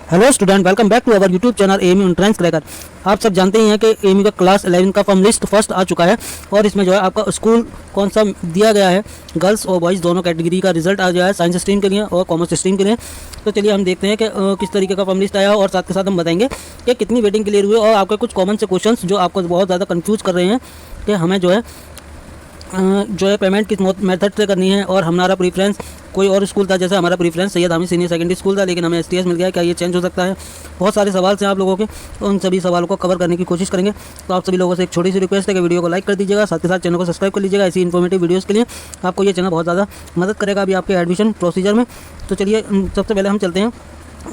Hello student, welcome back to our YouTube channel AMU entrance cracker. आप सब जानते ही हैं कि एएमयू का क्लास 11 का फॉर्म लिस्ट फर्स्ट आ चुका है और इसमें जो है आपका स्कूल कौन सा दिया गया है, गर्ल्स और बॉयज़ दोनों कैटेगरी का रिजल्ट आ गया है, साइंस स्ट्रीम के लिए और कॉमर्स स्ट्रीम के लिए। तो चलिए हम देखते हैं कि किस तरीके का फॉर्म लिस्ट आया और साथ के साथ हम बताएंगे कि कितनी वेटिंग क्लियर हुई और आपके कुछ कॉमन से क्वेश्चन जो आपको बहुत ज़्यादा कन्फ्यूज़ कर रहे हैं कि हमें जो है पेमेंट किस मेथड से करनी है और हमारा प्रीफ्रेंस कोई और स्कूल था, जैसे हमारा preference Syed Hamid senior secondary school था लेकिन हमें एसटीएस मिल गया है, क्या ये चेंज हो सकता है। बहुत सारे सवाल हैं आप लोगों के, तो उन सभी सवालों को कवर करने की कोशिश करेंगे। तो आप सभी लोगों से एक छोटी सी रिक्वेस्ट है कि वीडियो को लाइक कर दीजिएगा, साथ के साथ चैनल को सब्सक्राइब कर लीजिएगा। ऐसी इन्फॉर्मेटिव वीडियोज़ के लिए आपको ये चैनल बहुत ज़्यादा मदद करेगा अभी आपके एडमिशन प्रोसीजर में। तो चलिए सबसे पहले हम चलते हैं।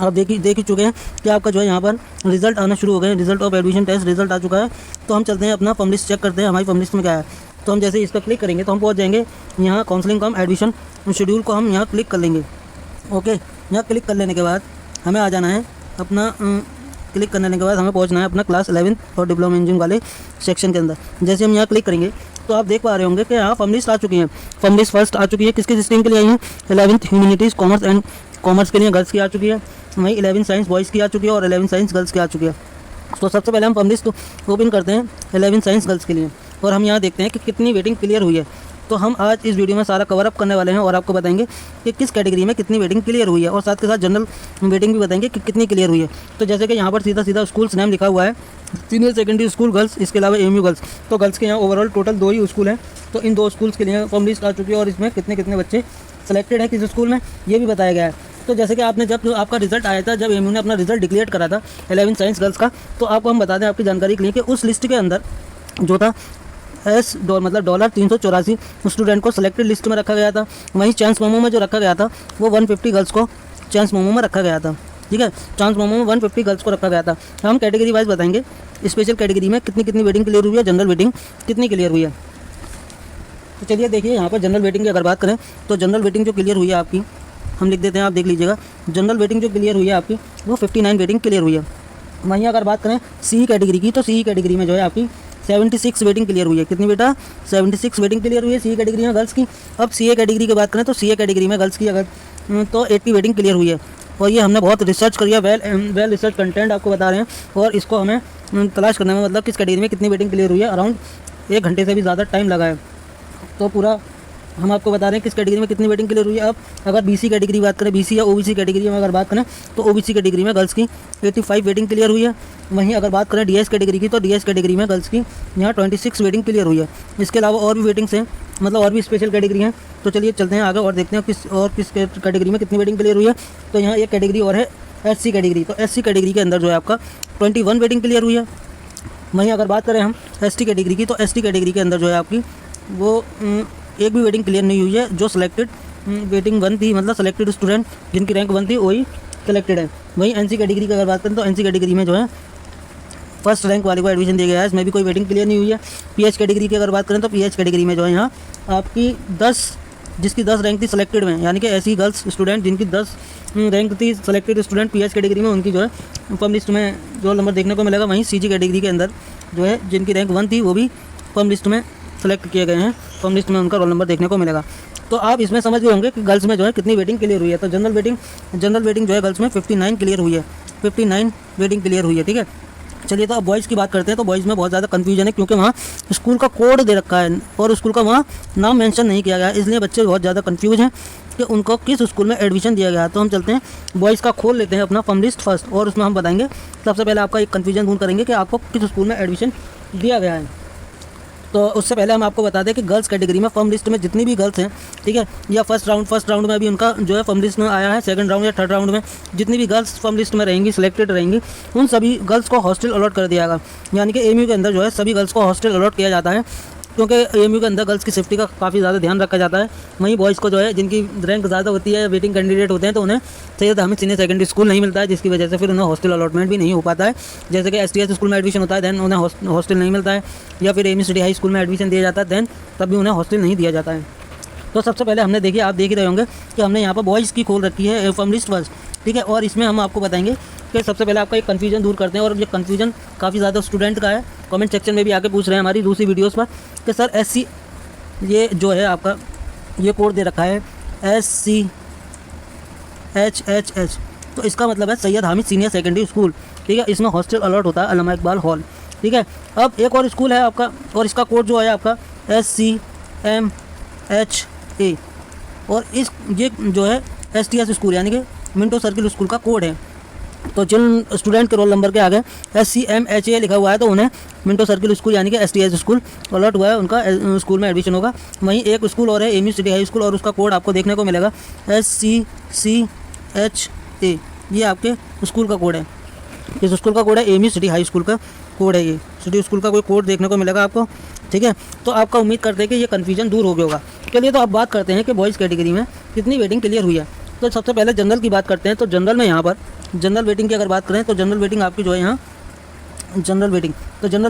आप देख ही चुके हैं कि आपका जो है यहाँ पर रिजल्ट आना शुरू हो गए हैं, result of admission test result आ चुका है। तो हम चलते हैं अपना फॉर्म लिस्ट चेक करते हैं हमारी फॉर्म लिस्ट में क्या है। तो हम जैसे इस पर क्लिक करेंगे तो हम पहुँच जाएंगे यहाँ काउंसलिंग कम एडमिशन शेड्यूल को हम यहाँ क्लिक कर लेंगे। ओके, यहाँ क्लिक कर लेने के बाद हमें आ जाना है अपना क्लिक करने के बाद हमें पहुँचना है अपना क्लास 11 और डिप्लोमा इंजीनियरिंग वाले सेक्शन के अंदर। जैसे हम यहाँ क्लिक करेंगे तो आप देख पा रहे होंगे कि यहाँ फॉर्म लिस्ट आ चुकी है। फॉर्म लिस्ट फर्स्ट आ चुकी है, किसकी स्ट्रीम के लिए आई है, 11th humanities commerce and commerce के लिए गर्ल्स की आ चुकी है, वहीं 11 साइंस बॉयज़ की आ चुकी है और 11 साइंस गर्ल्स की आ चुकी है। तो सबसे पहले हम फॉर्म लिस्ट ओपन करते हैं 11 साइंस गर्ल्स के लिए और हम यहाँ देखते हैं कि कितनी वेटिंग क्लियर हुई है। तो हम आज इस वीडियो में सारा कवर अप करने वाले हैं और आपको बताएंगे कि किस कैटेगरी में कितनी वेटिंग क्लियर हुई है और साथ के साथ जनरल वेटिंग भी बताएंगे कि कितनी क्लियर हुई है। तो जैसे कि यहाँ पर सीधा स्कूल्स नेम लिखा हुआ है, सीनियर सेकेंडरी स्कूल गर्ल्स, इसके अलावा एएमयू गर्ल्स। तो गर्ल्स के यहाँ ओवरऑल टोटल 2 ही स्कूल हैं। तो इन 2 स्कूल्स के लिए फॉर्म लिस्ट आ चुकी है और इसमें कितने बच्चे सेलेक्टेड हैं किस स्कूल में, ये भी बताया गया है। तो जैसे कि आपने जब आपका रिजल्ट आया था, जब एएमयू ने अपना रिजल्ट डिक्लेयर करा था 11 साइंस गर्ल्स का, तो आपको हम बता दें आपकी जानकारी के लिए कि उस लिस्ट के अंदर जो था मतलब $384 स्टूडेंट को सिलेक्टेड लिस्ट में रखा गया था। वहीं चांस मोमो में जो रखा गया था वो 150 गर्ल्स को चांस मोमो में रखा गया था। ठीक है, चांस मोमो में 150 गर्ल्स को रखा गया था। हम कैटेगरी वाइज बताएंगे स्पेशल कैटेगरी में कितनी वेटिंग क्लियर हुई है, जनरल वेटिंग कितनी क्लियर हुई है। तो चलिए देखिए यहाँ पर जनरल वेटिंग की अगर बात करें तो जनरल वेटिंग जो क्लियर हुई है आपकी, हम लिख देते हैं, आप देख लीजिएगा। जनरल वेटिंग जो क्लियर हुई है आपकी वो 59 वेटिंग क्लियर हुई है। वहीं अगर बात करें सी कैटेगरी की, तो सी कैटेगरी में जो है आपकी 76 वेटिंग क्लियर हुई है। कितनी बेटा, 76 वेटिंग क्लियर हुई है सी कैटेगरी में गर्ल्स की। अब सी ए कैटेगरी की बात करें तो सी ए कैटेगरी में गर्ल्स की अगर तो 80 वेटिंग क्लियर हुई है। और ये हमने बहुत रिसर्च करी है, वेल रिसर्च कंटेंट आपको बता रहे हैं और इसको हमें तलाश करने में मतलब किस कैटेगरी में कितनी वेटिंग क्लियर हुई है, अराउंड 1 घंटे से भी ज़्यादा टाइम लगा है। तो पूरा हम आपको बता रहे हैं किस कैटेगरी में कितनी वेटिंग क्लियर हुई है। अब अगर बीसी कैटेगरी की बात करें, बीसी या ओबीसी कैटेगरी में अगर बात करें तो ओबीसी कैटेगरी में गर्ल्स की 85 वेटिंग क्लियर हुई है। वहीं अगर बात करें डीएस कैटेगरी की, तो डीएस कैटेगरी में गर्ल्स की यहाँ 26 वेटिंग क्लियर हुई है। इसके अलावा और भी वेटिंग्स हैं, मतलब और भी स्पेशल कैटेगरी हैं। तो चलिए चलते हैं आगे और देखते हैं किस कैटेगरी में कितनी वेटिंग क्लियर हुई है। तो यहाँ एक कैटेगरी और है एससी कैटेगरी। तो एससी कैटेगरी के अंदर जो है आपका 21 वेटिंग क्लियर हुई है। वहीं अगर बात करें हम एसटी कैटेगरी की, तो एसटी कैटेगरी के अंदर जो है आपकी वो एक भी वेटिंग क्लियर नहीं हुई है। जो सिलेक्टेड वेटिंग 1 थी, मतलब सेलेक्टेड स्टूडेंट जिनकी रैंक 1 थी वही सेलेक्टेड है। वहीं एनसी कैटेगरी की अगर बात करें तो एनसी कैटेगरी में जो है फर्स्ट रैंक वाले को एडमिशन दिया गया है, इसमें भी कोई वेटिंग क्लियर नहीं हुई है। पीएच कैटेगरी की अगर बात करें तो पीएच कैटेगरी में जो है यहाँ आपकी 10 जिसकी 10 रैंक थी सेलेक्टेड में, यानी कि ऐसी गर्ल्स स्टूडेंट जिनकी 10 रैंक थी सेलेक्टेड स्टूडेंट पीएच कैटेगरी में, उनकी जो है फॉर्म लिस्ट में जो नंबर देखने को मिलेगा। वहीं सीजी कैटेगरी के अंदर जो है जिनकी रैंक 1 थी वो भी फॉर्म लिस्ट में सेलेक्ट किए गए हैं, फॉर्म लिस्ट में उनका रोल नंबर देखने को मिलेगा। तो आप इसमें समझ गए होंगे कि गर्ल्स में जो है कितनी वेटिंग क्लियर हुई है। तो जनरल वेटिंग जो है गर्ल्स में 59 क्लियर हुई है, 59 वेटिंग क्लियर हुई है। ठीक है, चलिए तो अब बॉयज़ की बात करते हैं। तो बॉयज़ में बहुत ज़्यादा कन्फ्यूजन है क्योंकि वहाँ स्कूल का कोड दे रखा है और स्कूल का वहाँ नाम मेंशन नहीं किया गया है, इसलिए बच्चे बहुत ज़्यादा कन्फ्यूज हैं कि उनको किस स्कूल में एडमिशन दिया गया है। तो हम चलते हैं बॉयज़ का खोल लेते हैं अपना फॉर्म लिस्ट फर्स्ट और उसमें हम बताएंगे। सबसे पहले आपका एक कन्फ्यूजन दूर करेंगे कि आपको किस स्कूल में एडमिशन दिया गया है। तो उससे पहले हम आपको बता दें कि गर्ल्स कैटेगरी में फॉर्म लिस्ट में जितनी भी गर्ल्स हैं, ठीक है, या फर्स्ट राउंड में भी उनका जो है फॉर्म लिस्ट में आया है, सेकंड राउंड या थर्ड राउंड में जितनी भी गर्ल्स फॉर्म लिस्ट में रहेंगी, सिलेक्टेड रहेंगी, उन सभी गर्ल्स को हॉस्टल अलॉट कर दिया गया। यानी कि एएमयू के अंदर जो है सभी गर्ल्स को हॉस्टल अलॉट किया जाता है क्योंकि एएमयू के अंदर गर्ल्स की सेफ्टी का काफ़ी ज़्यादा ध्यान रखा जाता है। वहीं बॉयज़ को जो है जिनकी रैंक ज़्यादा होती है, वेटिंग कैंडिडेट होते हैं, तो उन्हें Syed Hamid senior secondary school नहीं मिलता है, जिसकी वजह से फिर उन्हें हॉस्टल अलॉटमेंट भी नहीं हो पाता है। जैसे कि एसटीएस स्कूल में एडमिशन होता है देन उन्हें हॉस्टल नहीं मिलता है, या फिर एएमयू सिटी हाई स्कूल में एडमिशन दिया जाता है देन तब भी उन्हें हॉस्टल नहीं दिया जाता है। तो सबसे पहले हमने देखिए, आप देख ही रहे होंगे कि हमने यहाँ पर बॉयज़ की खोल रखी है फॉर्म लिस्ट फर्स्ट। ठीक है, और इसमें हम आपको बताएंगे कि सबसे पहले आपका एक कन्फ्यूजन दूर करते हैं। और ये कन्फ्यूजन काफ़ी ज़्यादा स्टूडेंट का है, कमेंट सेक्शन में भी आके पूछ रहे हैं हमारी दूसरी वीडियोस पर कि सर एससी ये जो है आपका ये कोड दे रखा है SCHHH तो इसका मतलब है Syed Hamid senior secondary school, ठीक है। इसमें हॉस्टल अलॉट होता है अल्लामा इकबाल हॉल, ठीक है। अब एक और स्कूल है आपका, और इसका कोड जो है आपका SCMHA, और ये जो है STS स्कूल यानी कि मिंटो सर्किल स्कूल का कोड है। तो जिन स्टूडेंट के रोल नंबर के आगे SCMHA लिखा हुआ है तो उन्हें मिंटो सर्किल स्कूल यानी कि STS स्कूल अलॉट हुआ है, उनका स्कूल में एडमिशन होगा। वहीं एक स्कूल और है एमयू सिटी हाई स्कूल, और उसका कोड आपको देखने को मिलेगा SCCHA, ये आपके स्कूल का कोड है। इस स्कूल का कोड है एमयू सिटी हाई स्कूल का कोड है, ये सिटी स्कूल का कोई कोड देखने को मिलेगा आपको, ठीक है। तो आपका उम्मीद करते हैं कि ये कन्फ्यूजन दूर हो गया होगा। चलिए तो अब बात करते हैं कि बॉयज़ कैटेगरी में कितनी वेटिंग क्लियर हुई है। तो सबसे पहले जनरल की बात करते हैं। तो जनरल में यहाँ पर जनरल वेटिंग की अगर बात करें तो जनरल वेटिंग आपकी जो है यहाँ जनरल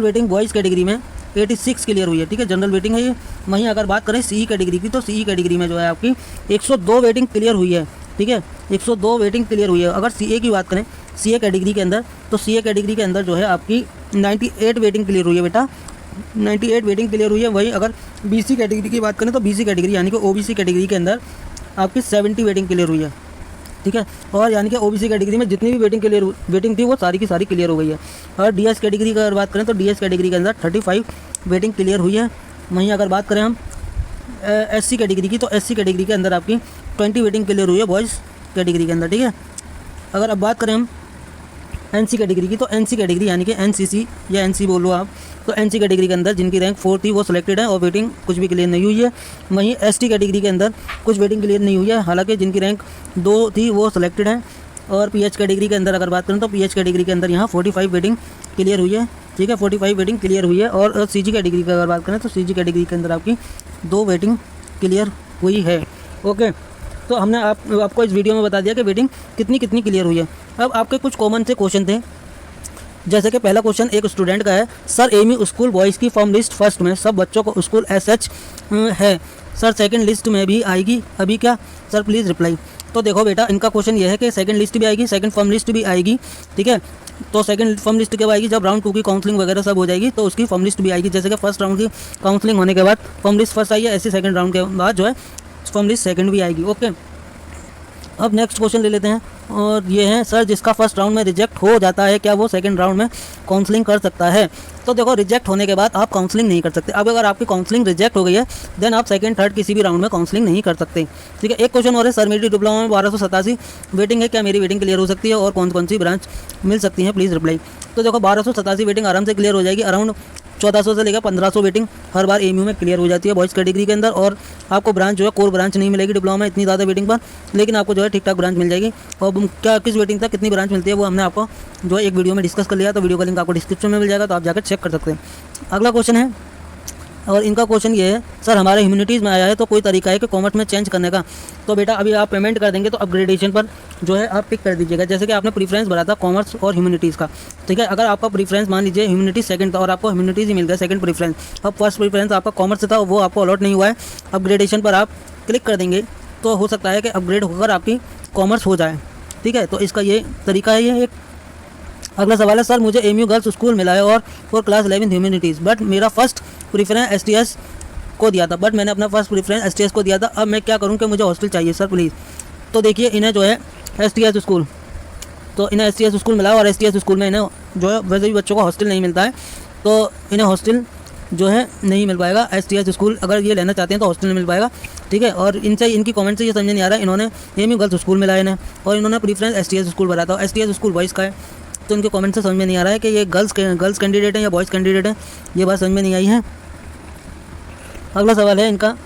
वेटिंग बॉयज़ कैटेगरी में 86 क्लियर हुई है, ठीक है। जनरल वेटिंग है ये। वहीं अगर बात करें CE कैटेगरी की तो CE कैटेगरी में जो है आपकी 102 वेटिंग क्लियर हुई है, ठीक है। 102 वेटिंग क्लियर हुई है। अगर CA की बात करें CA कैटेगरी के अंदर, तो CA कैटेगरी के अंदर जो है आपकी 98 वेटिंग क्लियर हुई है बेटा, 98 वेटिंग क्लियर हुई है। वहीं अगर BC कैटेगरी की बात करें तो BC कैटेगरी यानी कि OBC कैटेगरी के अंदर आपकी 70 वेटिंग क्लियर हुई है, ठीक है। और यानी कि OBC कैटेगरी में जितनी भी वेटिंग थी वो सारी की सारी क्लियर हो गई है। और DS कैटेगरी की अगर बात करें तो DS कैटेगरी के अंदर 35 वेटिंग क्लियर हुई है। वहीं अगर बात करें हम SC कैटेगरी की, तो SC कैटेगरी के अंदर आपकी 20 वेटिंग क्लियर हुई है बॉयज़ कैटेगरी के अंदर, ठीक है। अगर अब बात करें हम NC कैटेगरी की, तो NC कैटेगरी यानी कि NCC या NC बोलो आप, तो NC कैटेगरी के अंदर जिनकी रैंक 4 थी वो सिलेक्टेड है और वेटिंग कुछ भी क्लियर नहीं हुई है। वहीं ST कैटेगरी के अंदर कुछ वेटिंग क्लियर नहीं हुई है, हालांकि जिनकी रैंक 2 थी वो सिलेक्टेड है। और PH कैटेगरी के अंदर अगर बात करें तो PH कैटेगरी के अंदर यहाँ 45 वेटिंग क्लियर हुई है, ठीक है। 45 वेटिंग क्लियर हुई है। और CG कैटेगरी की अगर बात करें तो CG कैटेगरी के अंदर आपकी 2 वेटिंग क्लियर हुई है, ओके। तो हमने आपको इस वीडियो में बता दिया कि वेटिंग कितनी क्लियर हुई है। अब आपके कुछ कॉमन से क्वेश्चन थे, जैसे कि पहला क्वेश्चन एक स्टूडेंट का है, सर एमयू स्कूल बॉयज़ की फॉर्म लिस्ट फर्स्ट में सब बच्चों को स्कूल SH है, सर सेकंड लिस्ट में भी आएगी अभी क्या, सर प्लीज़ रिप्लाई। तो देखो बेटा, इनका क्वेश्चन ये है कि सेकंड लिस्ट भी आएगी, सेकंड फॉर्म लिस्ट भी आएगी, ठीक है। तो सेकंड फॉर्म लिस्ट कब आएगी, जब राउंड 2 की काउंसलिंग वगैरह सब हो जाएगी तो उसकी फॉर्म लिस्ट भी आएगी। जैसे कि फर्स्ट राउंड की काउंसलिंग होने के बाद फॉर्म लिस्ट फर्स्ट आई है, ऐसे सेकंड राउंड के बाद जो है फॉर्म लिस्ट सेकंड भी आएगी, ओके। अब नेक्स्ट क्वेश्चन ले लेते हैं, और ये है, सर जिसका फर्स्ट राउंड में रिजेक्ट हो जाता है क्या वो सेकंड राउंड में काउंसलिंग कर सकता है। तो देखो, रिजेक्ट होने के बाद आप काउंसलिंग नहीं कर सकते। अब अगर आपकी काउंसलिंग रिजेक्ट हो गई है देन आप सेकंड थर्ड किसी भी राउंड में काउंसलिंग नहीं कर सकते, ठीक है। एक क्वेश्चन और है, सर मेरी डिप्लोमा में 1287 वेटिंग है, क्या मेरी वेटिंग क्लियर हो सकती है और कौन कौन सी ब्रांच मिल सकती है, प्लीज़ रिप्लाई। तो देखो 1287 वेटिंग आराम से क्लियर हो जाएगी। अराउंड 1400 से लेकर 1500 वेटिंग हर बार एमयू में क्लियर हो जाती है बॉयज़ कैटेगरी के अंदर। और आपको ब्रांच जो है कोर ब्रांच नहीं मिलेगी डिप्लोमा में इतनी ज़्यादा वेटिंग पर, लेकिन आपको जो है ठीक ठाक ब्रांच मिल जाएगी। और क्या किस वेटिंग तक कितनी ब्रांच मिलती है वो हमने आपको जो है एक वीडियो में डिस्कस कर लिया, तो वीडियो का लिंक आपको डिस्क्रिप्शन में मिल जाएगा, तो आप जाकर चेक कर सकते हैं। अगला क्वेश्चन है, और इनका क्वेश्चन ये है, सर हमारे ह्यूमैनिटीज़ में आया है तो कोई तरीका है कि कॉमर्स में चेंज करने का। तो बेटा अभी आप पेमेंट कर देंगे तो अपग्रेडेशन पर जो है आप पिक कर दीजिएगा। जैसे कि आपने प्रीफ्रेंस भरा था कॉमर्स और ह्यूमैनिटीज़ का, ठीक है। अगर आपका प्रीफ्रेंस मान लीजिए ह्यूमैनिटीज़ सेकंड था और आपको ह्यूमैनिटीज़ ही मिल गया सेकंड प्रीफ्रेंस, अब फर्स्ट प्रीफ्रेंस आपका कॉमर्स था वो आपको अलॉट नहीं हुआ है, अपग्रेडेशन पर आप क्लिक कर देंगे तो हो सकता है कि अपग्रेड होकर आपकी कॉमर्स हो जाए, ठीक है। तो इसका ये तरीका है ये एक। अगला सवाल है, सर मुझे एमयू गर्ल्स स्कूल मिला है और फॉर क्लास 11 ह्यूमैनिटीज़, बट मेरा फर्स्ट प्रीफरेंस STS को दिया था, बट मैंने अपना फर्स्ट प्रीफरेंस STS को दिया था। अब मैं क्या करूं कि मुझे हॉस्टल चाहिए सर प्लीज़। तो देखिए इन्हें जो है STS स्कूल, तो इन्हें STS स्कूल मिला और STS स्कूल में इन्हें जो है वैसे भी बच्चों को हॉस्टल नहीं मिलता है, तो इन्हें हॉस्टल जो है नहीं मिल पाएगा। STS स्कूल अगर ये लेना चाहते हैं तो हॉस्टल नहीं मिल पाएगा, ठीक है। और इनसे इनकी कमेंट से ये समझ नहीं आ रहा है, इन्होंने एमयू गर्ल्स स्कूल मिला है इन्हें और इन्होंने प्रीफरेंस STS स्कूल भरा था, STS स्कूल बॉयज़ का है, तो इनके कमेंट से समझ में नहीं आ रहा है कि ये गर्ल्स कैंडिडेट हैं या बॉयज़ कैंडिडेट हैं, ये बात समझ में नहीं आई है। अगला सवाल है इनका,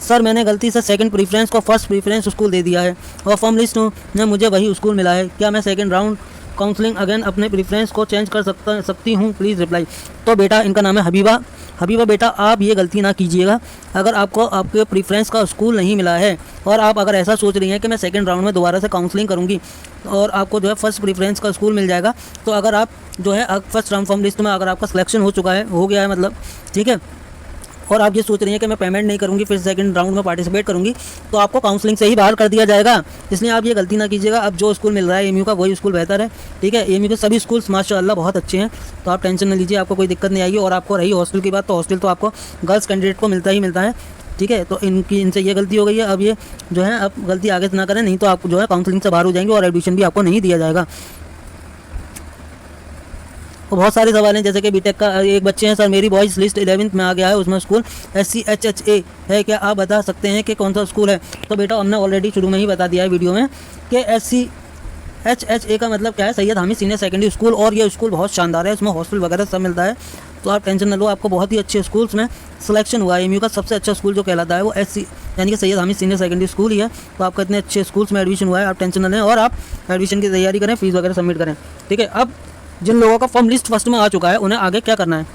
सर मैंने गलती से सेकंड प्रीफरेंस को फर्स्ट प्रीफरेंस स्कूल दे दिया है और फॉर्म लिस्ट में मुझे वही स्कूल मिला है, क्या मैं सेकंड राउंड काउंसलिंग अगेन अपने प्रीफरेंस को चेंज कर सकती हूँ, प्लीज़ रिप्लाई। तो बेटा इनका नाम है हबीबा बेटा, आप ये गलती ना कीजिएगा। अगर आपको आपके प्रीफरेंस का स्कूल नहीं मिला है और आप अगर ऐसा सोच रही हैं कि मैं सेकंड राउंड में दोबारा से काउंसलिंग करूँगी और आपको जो है फर्स्ट प्रीफरेंस का स्कूल मिल जाएगा, तो अगर आप जो है फर्स्ट राउंड फॉर्म लिस्ट में अगर आपका सिलेक्शन हो गया है मतलब, ठीक है, और आप ये सोच रही हैं कि मैं पेमेंट नहीं करूंगी फिर सेकंड राउंड में पार्टिसिपेट करूंगी, तो आपको काउंसलिंग से ही बाहर कर दिया जाएगा। इसलिए आप ये गलती ना कीजिएगा। अब जो स्कूल मिल रहा है एमयू का वही स्कूल बेहतर है, ठीक है। एमयू के सभी स्कूल्स माशाअल्लाह बहुत अच्छे हैं, तो आप टेंशन न लीजिए, आपको कोई दिक्कत नहीं आएगी। और आपको रही हॉस्टल की बात, तो हॉस्टल तो आपको गर्ल्स कैंडिडेट को मिलता ही मिलता है, ठीक है। तो इनसे ये गलती हो गई है। अब ये जो है अब गलती आगे से ना करें, नहीं तो आप जो है काउंसलिंग से बाहर हो जाएंगे और एडमिशन भी आपको नहीं दिया जाएगा। तो बहुत सारे सवाल हैं, जैसे कि बीटेक का एक बच्चे हैं, सर मेरी बॉयज़ लिस्ट 11th में आ गया है, उसमें स्कूल SCHHA है, क्या आप बता सकते हैं कि कौन सा स्कूल है? तो बेटा हमने ऑलरेडी शुरू में ही बता दिया है वीडियो में कि SCHHA का मतलब क्या है, Syed Hamid senior secondary school. और ये स्कूल बहुत शानदार है, इसमें हॉस्टल वगैरह सब मिलता है, तो आप टेंशन न लो, आपको बहुत ही अच्छे स्कूल्स में सिलेक्शन हुआ है। एमयू का सबसे अच्छा स्कूल जो कहलाता है वो SC यानी कि Syed Hamid senior secondary school ही है। तो आपका इतने अच्छे स्कूल्स में एडमिशन हुआ है, आप टेंशन न लें और आप एडमिशन की तैयारी करें, फीस वगैरह सबमिट करें, ठीक है। अब जिन लोगों का फॉर्म लिस्ट फर्स्ट में आ चुका है उन्हें आगे क्या करना है,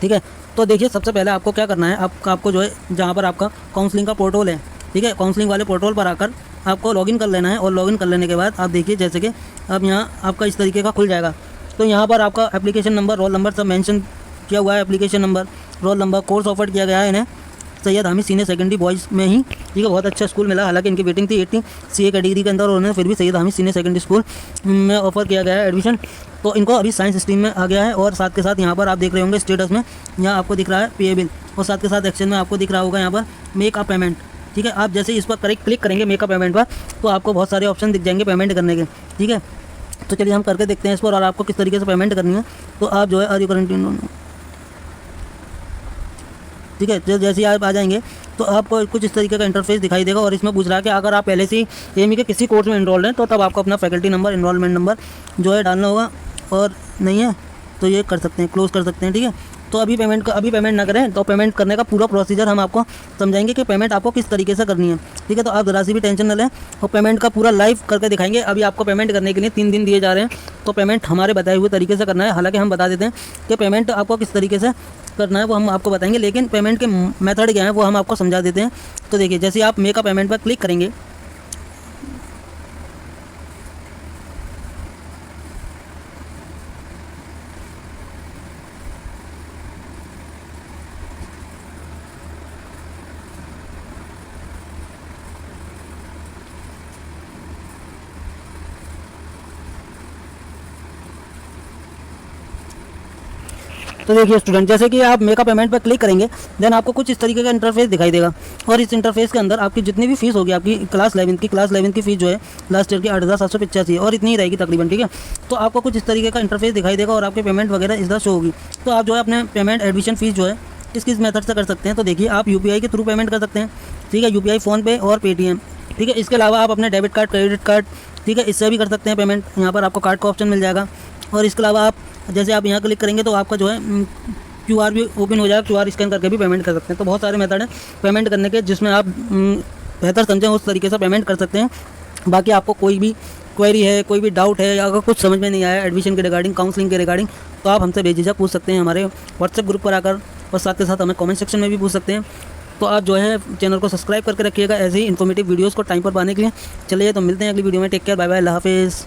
ठीक है। तो देखिए सबसे पहले आपको क्या करना है, आपको जो है जहाँ पर आपका काउंसलिंग का पोर्टल है, ठीक है, काउंसलिंग वाले पोर्टल पर आकर आपको लॉगिन कर लेना है। और लॉगिन कर लेने के बाद आप देखिए जैसे कि अब यहाँ आपका इस तरीके का खुल जाएगा। तो यहाँ पर आपका एप्लीकेशन नंबर, रोल नंबर सब मेंशन किया हुआ है, application number, roll number, course offer किया गया है इन्हें Syed Hamid senior secondary boys में ही, ठीक है। बहुत अच्छा स्कूल मिला, हालांकि इनकी वेटिंग थी 80 CA कैटेगरी के अंदर, और उन्हें फिर भी Syed Hamid senior secondary school में ऑफर किया गया है एडमिशन। तो इनको अभी साइंस स्ट्रीम में आ गया है। और साथ के साथ यहाँ पर आप देख रहे होंगे स्टेटस में यहाँ आपको दिख रहा है पेएबल, और साथ के साथ एक्शन में आपको दिख रहा होगा यहाँ पर मेक अ पेमेंट, ठीक है। आप जैसे इस पर क्लिक करेंगे मेक अ पेमेंट पर, तो आपको बहुत सारे ऑप्शन दिख जाएंगे पेमेंट करने के, ठीक है। तो चलिए हम करके देखते हैं इस पर और आपको किस तरीके से पेमेंट करनी है। तो आप जो है आर यू करेंट, ठीक है, जैसे ही आप आ जाएंगे तो आपको कुछ इस तरीके का इंटरफेस दिखाई देगा। और इसमें पूछ रहा है कि अगर आप पहले से ही एमई के किसी कोर्स में इनरोल्ड हैं तो तब आपको अपना फैकल्टी नंबर, इनरोलमेंट नंबर जो है डालना होगा, और नहीं है तो ये कर सकते हैं, क्लोज कर सकते हैं, ठीक है। तो अभी पेमेंट ना करें, तो पेमेंट करने का पूरा प्रोसीजर हम आपको समझाएंगे कि पेमेंट आपको किस तरीके से करनी है, ठीक है। तो आप ज़रा सी भी टेंशन न लें, और पेमेंट का पूरा लाइव करके दिखाएंगे। अभी आपको पेमेंट करने के लिए 3 दिन दिए जा रहे हैं, तो पेमेंट हमारे बताए हुए तरीके से करना है। हालांकि हम बता देते हैं कि पेमेंट आपको किस तरीके से करना है वो हम आपको बताएंगे, लेकिन पेमेंट के मेथड क्या है वो हम आपको समझा देते हैं। तो देखिए जैसे आप मेक अ पेमेंट पर क्लिक करेंगे, तो देखिए स्टूडेंट, जैसे कि आप मेक अ पेमेंट पर क्लिक करेंगे, देन आपको कुछ इस तरीके का इंटरफेस दिखाई देगा। और इस इंटरफेस के अंदर आपकी जितनी भी फीस होगी, आपकी क्लास 11th की फीस जो है लास्ट ईयर की 8,785 और इतनी ही रहेगी तकरीबन, ठीक है। तो आपको कुछ इस तरीके का इंटरफेस दिखाई देगा और आपकी पेमेंट वगैरह इस तरह शो होगी। तो आप जो है अपने पेमेंट एडमिशन फीस जो है किस मेथड से कर सकते हैं। तो देखिए आप UPI के थ्रू पेमेंट कर सकते हैं, ठीक है, UPI, फ़ोनपे और पेटीएम, ठीक है। इसके अलावा आप अपने डेबिट कार्ड, क्रेडिट कार्ड, ठीक है, इससे भी कर सकते हैं पेमेंट। यहाँ पर आपको कार्ड का ऑप्शन मिल जाएगा। और इसके अलावा आप जैसे आप यहाँ क्लिक करेंगे तो आपका जो है QR भी ओपन हो जाएगा, QR स्कैन करके भी पेमेंट कर सकते हैं। तो बहुत सारे मेथड हैं पेमेंट करने के, जिसमें आप बेहतर समझें उस तरीके से पेमेंट कर सकते हैं। बाकी आपको कोई भी क्वेरी है, कोई भी डाउट है, या अगर कुछ समझ में नहीं आया एडमिशन के रिगार्डिंग, काउंसलिंग के रिगार्डिंग, तो आप हमसे बेझिझक पूछ सकते हैं हमारे व्हाट्सएप ग्रुप पर आकर, और साथ के साथ हमें कमेंट सेक्शन में भी पूछ सकते हैं। तो आप जो है चैनल को सब्सक्राइब करके रखिएगा ऐसे ही इन्फॉर्मेटिव वीडियोज़ को टाइम पर पाने के लिए। चलिए तो मिलते हैं अगली वीडियो में। टेक केयर, बाय बाय, अल्लाह हाफिज़।